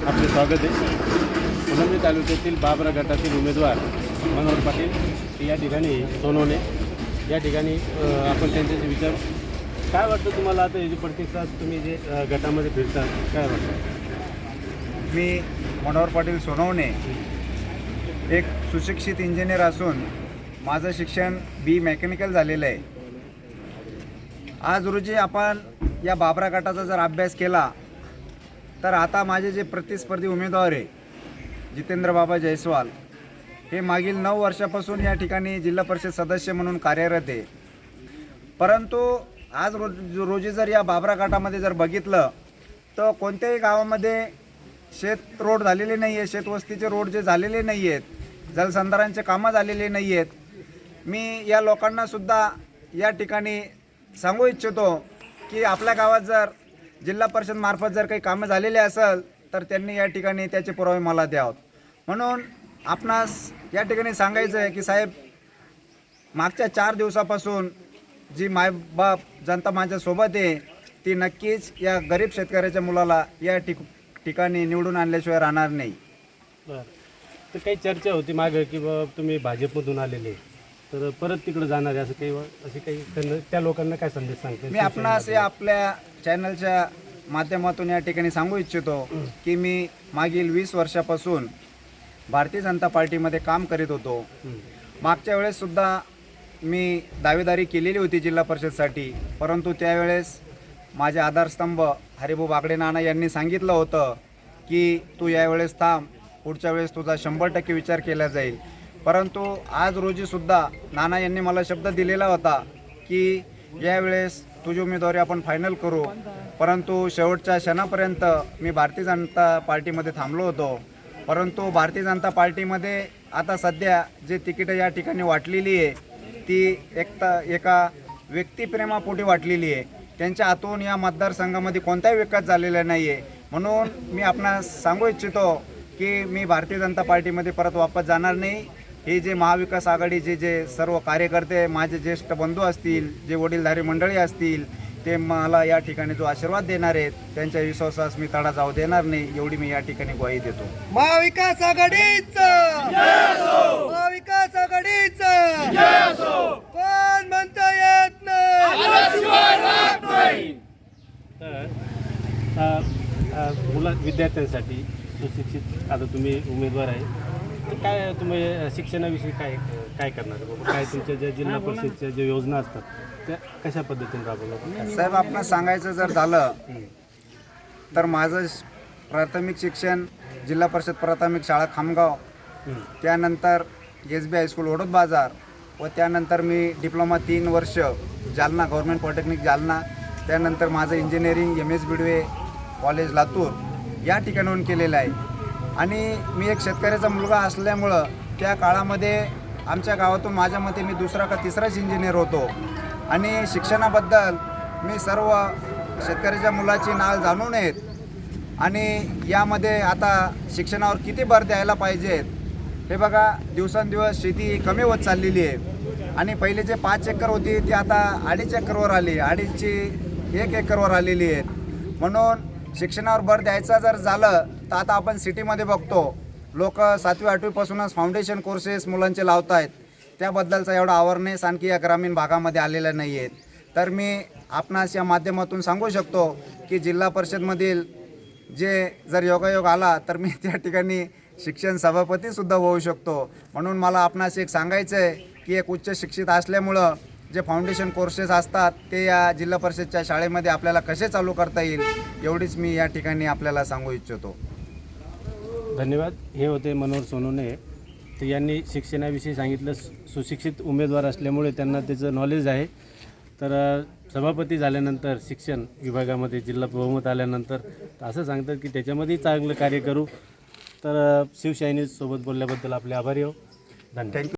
आपले स्वागत आहे. फुलंब्री तालुक्यातील बाबरा गटातील उमेदवार मनोहर पाटील या ठिकाणी सोनवणे या ठिकाणी आपण त्यांच्याशी विचार. काय वाटतं तुम्हाला आता हे जे प्रतिसाद तुम्ही जे गटामध्ये फिरतात काय वाटतं? मी मनोहर पाटील सोनवणे एक सुशिक्षित इंजिनियर असून माझं शिक्षण बी मेकॅनिकल झालेलं आहे. आज रोजी आपण या बाबरा गटाचा जर अभ्यास केला तर आता माझे जे प्रतिस्पर्धी उमेदवार आहे जितेंद्र बाबा जयस्वाल हे मागील 9 वर्षापासून या ठिकाणी जिल्हा परिषद सदस्य म्हणून कार्यरत आहे. परंतु आज रोजी जर या बाबरा गटामध्ये जर बघितलं तर कोणत्याही गावामध्ये शेत रोड झालेले नाही आहे, शेतवस्तीचे रोड जे झालेले नाही आहेत, जलसंधारणाचे कामं झालेले नाही आहेत. मी या लोकांनासुद्धा या ठिकाणी सांगू इच्छितो की आपल्या गावात जर जिल्हा परिषद मार्फत जर काही कामं झालेले असेल तर त्यांनी या ठिकाणी त्याचे पुरावे मला द्यावेत. म्हणून आपणास या ठिकाणी सांगायचं आहे की साहेब, मागच्या 4 दिवसापासून जी मायबाप जनता माझ्यासोबत आहे ती नक्कीच या गरीब शेतकऱ्याच्या मुलाला या ठिकाणी निवडून आणल्याशिवाय राहणार नाही. बरं, तर काही चर्चा होती मागं की बाबा तुम्ही भाजपमधून आलेले तर परत तिकडे जाणार आहे, असं काही असे काही त्या लोकांना काय संदेश सांगते? मी आपणास या आपल्या चॅनलच्या माध्यमातून या ठिकाणी सांगू इच्छितो की मी मागील 20 वर्षापासून भारतीय जनता पार्टीमध्ये काम करीत होतो. मागच्या वेळेससुद्धा मी दावेदारी केलेली होती जिल्हा परिषदसाठी, परंतु त्यावेळेस माझे आधारस्तंभ हरिभाऊ बागडे नाना यांनी सांगितलं होतं की तू यावेळेस थांब, पुढच्या वेळेस तुझा 100% विचार केला जाईल. परंतु आज रोजीसुद्धा नाना यांनी मला शब्द दिलेला होता की यावेळेस तुझी उमेदवारी आपण फायनल करू. परंतु शेवटच्या क्षणापर्यंत मी भारतीय जनता पार्टीमध्ये थांबलो होतो. परंतु भारतीय जनता पार्टीमध्ये आता सध्या जे तिकीटं या ठिकाणी वाटलेली आहे ती एका व्यक्तिप्रेमापोटी वाटलेली आहे. त्यांच्या हातून या मतदारसंघामध्ये कोणताही विकास झालेला नाही आहे. म्हणून मी आपणास सांगू इच्छितो की मी भारतीय जनता पार्टीमध्ये परत वापस जाणार नाही. हे जे महाविकास आघाडीचे जे सर्व कार्यकर्ते, माझे ज्येष्ठ बंधू असतील, जे वडीलधारी मंडळी असतील, ते मला या ठिकाणी जो आशीर्वाद देणार आहेत त्यांच्या विश्वासास मी तडा जाऊ देणार नाही, एवढी मी या ठिकाणी ग्वाही देतो. महाविकास आघाडीचं महाविकास आघाडीचं कोण म्हणता येत नाही. तर विद्यार्थ्यांसाठी सुशिक्षित आता तुम्ही उमेदवार आहे तर काय तुम्ही शिक्षणाविषयी काय काय करणार आहे बाबा? काय तुमच्या ज्या जिल्हा परिषदच्या ज्या योजना असतात त्या कशा पद्धतीने राबवल्या? साहेब, आपण सांगायचं जर झालं तर माझं प्राथमिक शिक्षण जिल्हा परिषद प्राथमिक शाळा खामगाव, त्यानंतर SB हायस्कूल ओढत बाजार व त्यानंतर मी डिप्लोमा 3 वर्ष जालना गव्हर्मेंट पॉलिटेक्निक जालना, त्यानंतर माझं engineering MS Bidwe college Latur या ठिकाणाहून केलेलं आहे. आणि मी एक शेतकऱ्याचा मुलगा असल्यामुळं त्या काळामध्ये आमच्या गावातून माझ्या मते मी दुसरा का तिसराच इंजिनियर होतो. आणि शिक्षणाबद्दल मी सर्व शेतकऱ्याच्या मुलाची नाळ जाणून आहेत आणि यामध्ये आता शिक्षणावर किती भर द्यायला पाहिजेत हे बघा. दिवसेंदिवस शेती कमी होत चाललेली आहे आणि पहिले जे 5 एकर होती ती आता 2.5 एकरवर आली, 2.5ची 1 एकरवर आलेली आहेत. म्हणून शिक्षणावर भर द्यायचा जर झालं तर आता आपण सिटीमध्ये बघतो लोक 7वी 8वीपासूनच फाउंडेशन कोर्सेस मुलांचे लावत आहेत. त्याबद्दलचा एवढा अवेअरनेस आणखी या ग्रामीण भागामध्ये आलेला नाही आहेत. तर मी आपणास या माध्यमातून सांगू शकतो की जिल्हा परिषदमधील जे जर योगायोग आला तर मी त्या ठिकाणी शिक्षण सभापतीसुद्धा होऊ शकतो. म्हणून मला आपणास एक सांगायचं आहे की एक उच्च शिक्षित असल्यामुळं जे फाउंडेशन कोर्सेस असतात ते या जिल्हा परिषदच्या शाळेमध्ये आपल्याला कसे चालू करता येईल एवढीच मी या ठिकाणी आपल्याला सांगू इच्छितो. धन्यवाद. हे होते मनोहर सोनवणे. तर यांनी शिक्षणाविषयी सांगितलं. सुशिक्षित उमेदवार असल्यामुळे त्यांना त्याचं नॉलेज आहे. तर सभापती झाल्यानंतर शिक्षण विभागामध्ये जिल्हा बहुमत आल्यानंतर असं सांगतात की त्याच्यामध्येही चांगलं कार्य करू. तर शिवशाहिनीसोबत बोलल्याबद्दल आपले आभारी आहो. धन्यवाद. थँक्यू.